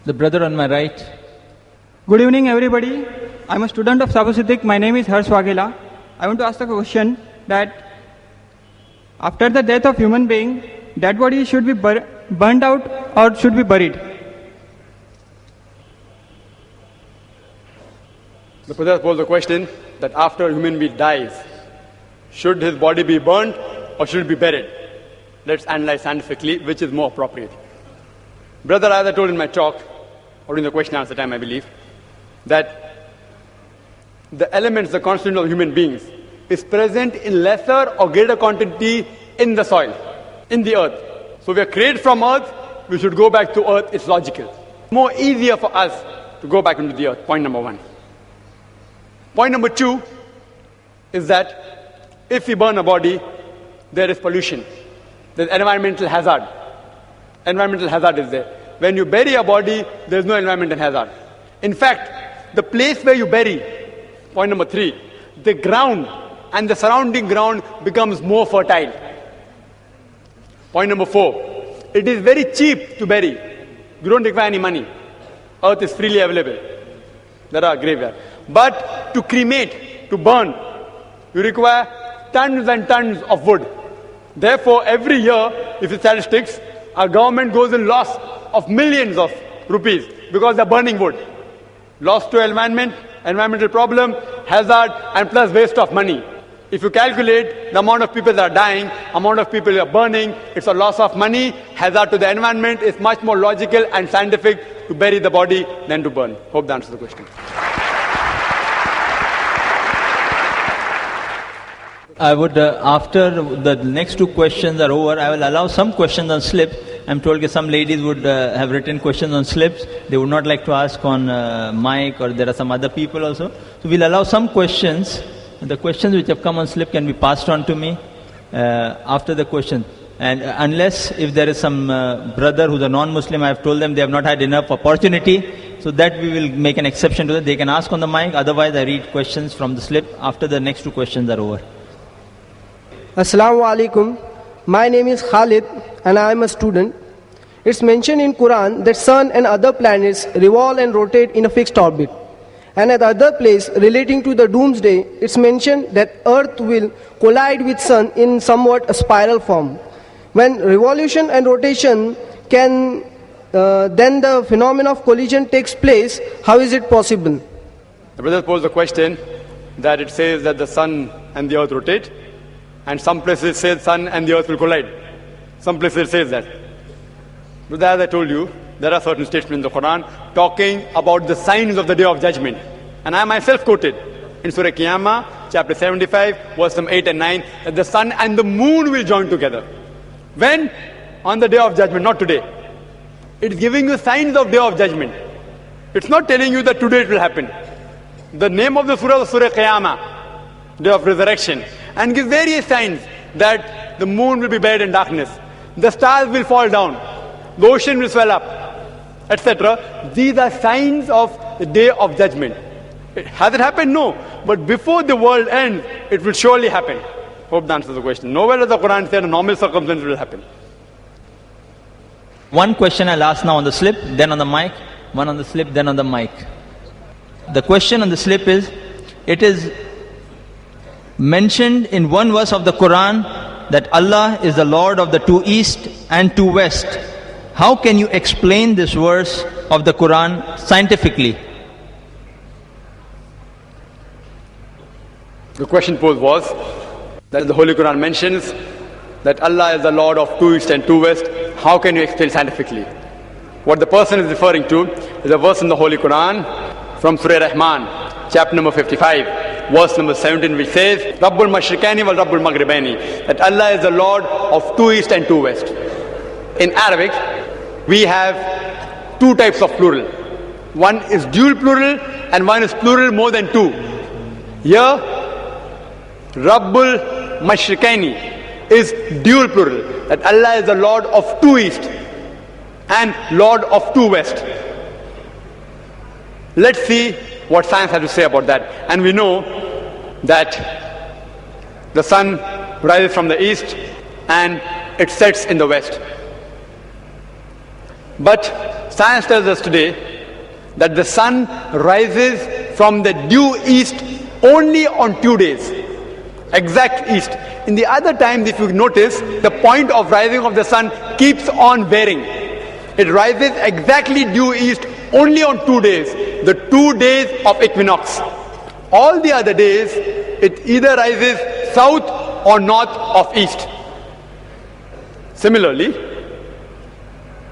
The brother on my right. Good evening, everybody. I'm a student of Sabusiddhic. My name is Harsh Waghela. I want to ask a question that after the death of human being, dead body should be burnt out or should be buried? The brother posed the question that after a human being dies, should his body be burnt or should it be buried? Let's analyze scientifically which is more appropriate. Brother, as I told in my talk, or in the question and answer time, I believe, that the elements, the constituent of human beings, is present in lesser or greater quantity in the soil, in the earth. So we are created from earth, we should go back to earth, it's logical. More easier for us to go back into the earth, point number one. Point number two is that if we burn a body, there is pollution. There's environmental hazard. Environmental hazard is there. When you bury a body, there's no environmental hazard. In fact, the place where you bury, point number three, the ground and the surrounding ground becomes more fertile. Point number four, it is very cheap to bury. You don't require any money. Earth is freely available. There are graveyards. But to cremate, to burn, you require tons and tons of wood. Therefore, every year, if it's statistics, our government goes in loss of millions of rupees because they're burning wood. Loss to environment, environmental problem, hazard, and plus waste of money. If you calculate the amount of people that are dying, amount of people that are burning, it's a loss of money, hazard to the environment. It's much more logical and scientific to bury the body than to burn. Hope that answers the question. I would, after the next two questions are over, I will allow some questions on slip. I'm told that some ladies would have written questions on slips. They would not like to ask on mic, or there are some other people also. So we'll allow some questions. The questions which have come on slip can be passed on to me after the question. And unless if there is some brother who's a non-Muslim, I have told them they have not had enough opportunity, so that we will make an exception to that. They can ask on the mic. Otherwise, I read questions from the slip after the next two questions are over. Assalamu alaikum. My name is Khalid and I am a student. It's mentioned in Quran that sun and other planets revolve and rotate in a fixed orbit. And at the other place relating to the doomsday, it's mentioned that earth will collide with sun in somewhat a spiral form. When revolution and rotation can, then the phenomenon of collision takes place, how is it possible? The brother posed the question that it says that the sun and the earth rotate, and some places it says sun and the earth will collide. Some places it says that. But as I told you, there are certain statements in the Quran talking about the signs of the Day of Judgment. And I myself quoted in Surah Qiyamah, chapter 75, verse number 8 and 9, that the sun and the moon will join together. When? On the Day of Judgment, not today. It's giving you signs of Day of Judgment. It's not telling you that today it will happen. The name of the surah is Surah Qiyamah, Day of Resurrection, and gives various signs that the moon will be buried in darkness, the stars will fall down, the ocean will swell up, etc. These are signs of the Day of Judgment. Has it happened? No. But before the world ends, it will surely happen. Hope that answers the question. Nowhere does the Quran say a normal circumstance will happen. One question I'll ask now on the slip, then on the mic. One on the slip, then on the mic. The question on the slip is, it is mentioned in one verse of the Quran that Allah is the Lord of the two east and two west. How can you explain this verse of the Quran scientifically? The question posed was that the Holy Quran mentions that Allah is the Lord of two east and two west. How can you explain scientifically? What the person is referring to is a verse in the Holy Quran from Surah Rahman, chapter number 55, verse number 17, which says, Rabbul Mashriqani wal Rabbul Maghribani, that Allah is the Lord of two east and two west. In Arabic, we have two types of plural. One is dual plural and one is plural more than two. Here, Rabbul Mashriqani is dual plural, that Allah is the Lord of two east and Lord of two west. Let's see what science has to say about that. And we know that the sun rises from the east and it sets in the west. But science tells us today that the sun rises from the due east only on 2 days. Exact east. In the other times, if you notice, the point of rising of the sun keeps on varying. It rises exactly due east only on 2 days, the 2 days of equinox. All the other days, it either rises south or north of east. Similarly,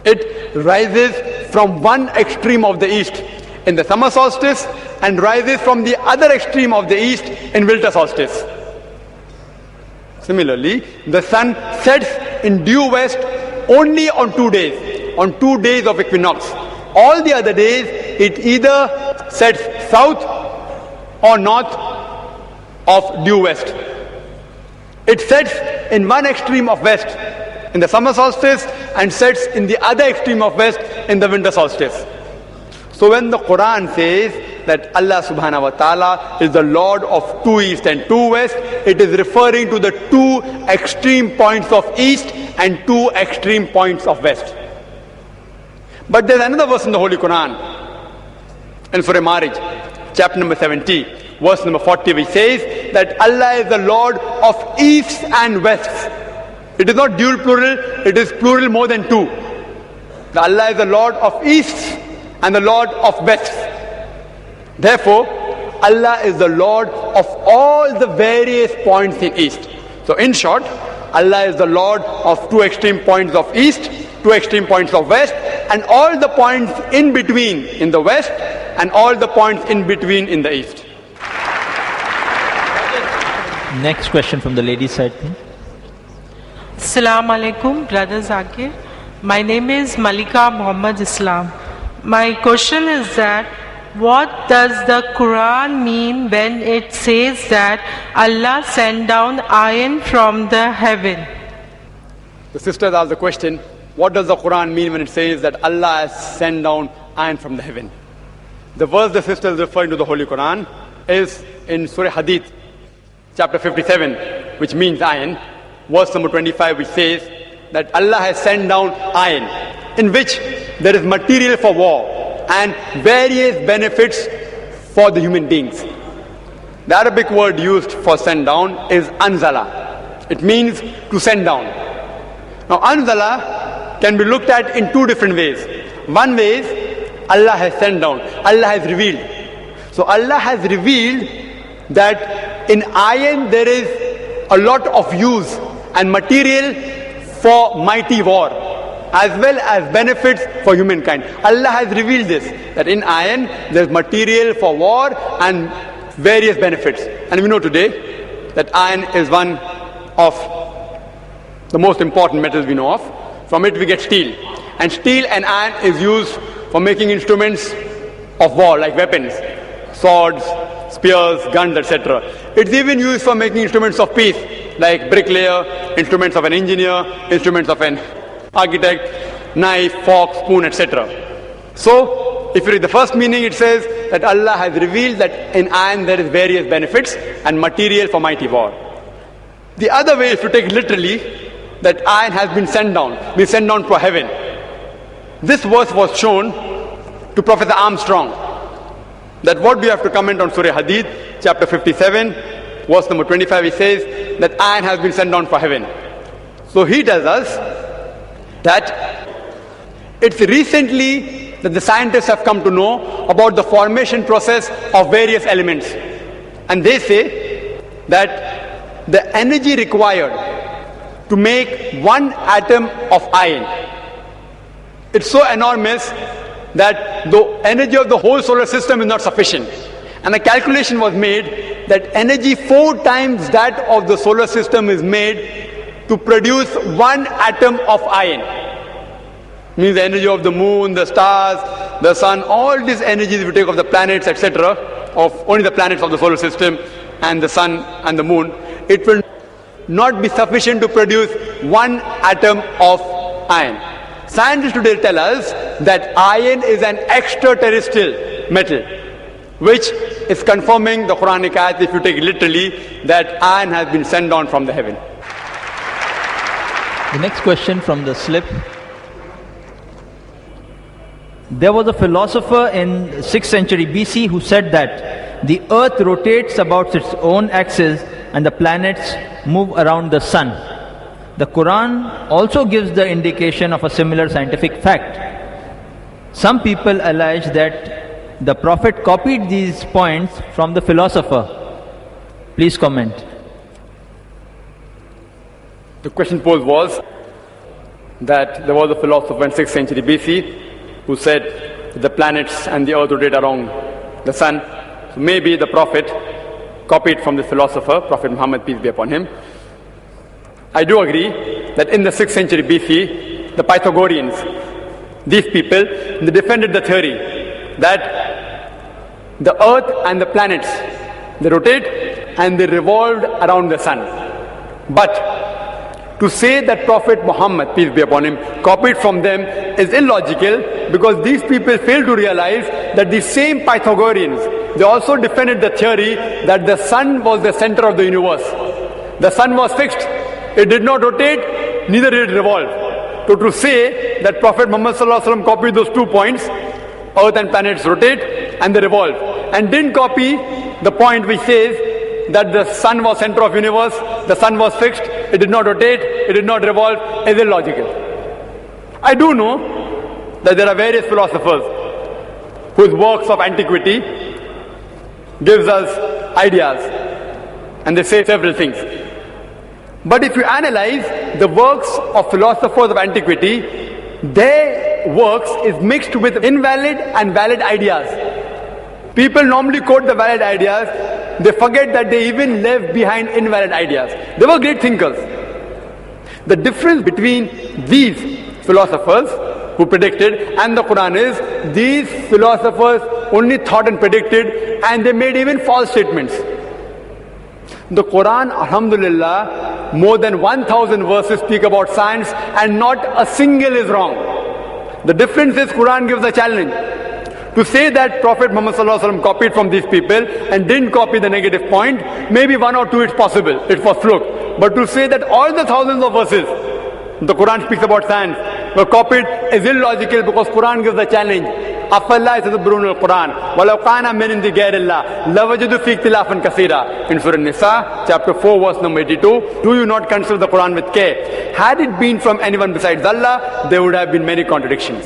it rises from one extreme of the east in the summer solstice and rises from the other extreme of the east in winter solstice. Similarly, the sun sets in due west only on 2 days of equinox. All the other days, it either sets south or north of due west. It sets in one extreme of west in the summer solstice and sets in the other extreme of west in the winter solstice. So when the Quran says that Allah subhanahu wa ta'ala is the Lord of 2 east and 2 west, it is referring to the 2 extreme points of east and 2 extreme points of west. But there's another verse in the Holy Quran, in Surah Marij, chapter number 70, verse number 40, which says that Allah is the Lord of easts and wests. It is not dual plural, it is plural more than 2. The Allah is the Lord of easts and the Lord of wests. Therefore, Allah is the Lord of all the various points in east. So in short, Allah is the Lord of 2 extreme points of east, 2 extreme points of west, and all the points in between in the west, and all the points in between in the east. Next question from the ladies' side, please. Assalamu alaikum, Brother Zakir. My name is Malika Muhammad Islam. My question is that what does the Quran mean when it says that Allah sent down iron from the heaven? The sisters asked the question, what does the Quran mean when it says that Allah has sent down iron from the heaven? The verse the sister is referring to the Holy Quran is in Surah Hadith, chapter 57, which means iron, verse number 25, which says that Allah has sent down iron, in which there is material for war and various benefits for the human beings. The Arabic word used for send down is anzala. It means to send down. Now anzala can be looked at in 2 different ways. One way is Allah has sent down, Allah has revealed. So Allah has revealed that in iron there is a lot of use and material for mighty war, as well as benefits for humankind. Allah has revealed this, that in iron there is material for war and various benefits. And we know today that iron is one of the most important metals we know of. From it we get steel. And steel and iron is used for making instruments of war, like weapons, swords, spears, guns, etc. It's even used for making instruments of peace, like bricklayer, instruments of an engineer, instruments of an architect, knife, fork, spoon, etc. So, if you read the first meaning, it says that Allah has revealed that in iron there is various benefits and material for mighty war. The other way, if you take it literally, that iron has been sent down to heaven. This verse was shown to Professor Armstrong. That what do you have to comment on Surah Hadith, chapter 57, verse number 25, he says that iron has been sent down for heaven. So he tells us that it's recently that the scientists have come to know about the formation process of various elements. And they say that the energy required to make 1 atom of iron, it's so enormous that the energy of the whole solar system is not sufficient. And a calculation was made that energy 4 times that of the solar system is made to produce 1 atom of iron. Means the energy of the moon, the stars, the sun, all these energies we take of the planets, etc., of only the planets of the solar system and the sun and the moon, it will not be sufficient to produce 1 atom of iron. Scientists today tell us that iron is an extraterrestrial metal, which is confirming the Quranic ayat, if you take it literally, that iron has been sent down from the heaven. The next question from the slip. There was a philosopher in 6th century BC who said that the earth rotates about its own axis and the planets move around the sun. The Quran also gives the indication of a similar scientific fact. Some people allege that the Prophet copied these points from the philosopher. Please comment. The question posed was that there was a philosopher in 6th century BC who said that the planets and the earth rotate around the sun. So maybe the Prophet copied from the philosopher, Prophet Muhammad, peace be upon him. I do agree that in the 6th century BC, the Pythagoreans, these people, they defended the theory that the earth and the planets, they rotate and they revolved around the sun. But to say that Prophet Muhammad, peace be upon him, copied from them is illogical, because these people fail to realize that the same Pythagoreans, they also defended the theory that the sun was the center of the universe. The sun was fixed. It did not rotate, neither did it revolve. So to say that Prophet Muhammad copied those 2 points, earth and planets rotate and they revolve, and didn't copy the point which says that the sun was center of universe, the sun was fixed, it did not rotate, it did not revolve, is illogical. I do know that there are various philosophers whose works of antiquity gives us ideas, and they say several things. But if you analyze the works of philosophers of antiquity, their works is mixed with invalid and valid ideas. People normally quote the valid ideas, they forget that they even left behind invalid ideas. They were great thinkers. The difference between these philosophers who predicted and the Quran is, these philosophers only thought and predicted, and they made even false statements. The Quran, alhamdulillah, more than 1,000 verses speak about science and not a single is wrong. The difference is Quran gives a challenge. To say that Prophet Muhammad copied from these people and didn't copy the negative point, maybe 1 or 2 it's possible, it was fluke. But to say that all the thousands of verses, the Quran speaks about science, were copied is illogical, because Quran gives the challenge. أَفَلَّا يَتَدَبَّرُونَ الْقُرْآنَ وَلَوْ كَانَ مِنْ عِنْدِ غَيْرِ اللَّهِ لَوَجَدُوا فِيهِ اخْتِلَافًا كَثِيرًا. In Surah An-Nisa, chapter 4, verse number 82, do you not consider the Quran with care? Had it been from anyone besides Allah, there would have been many contradictions.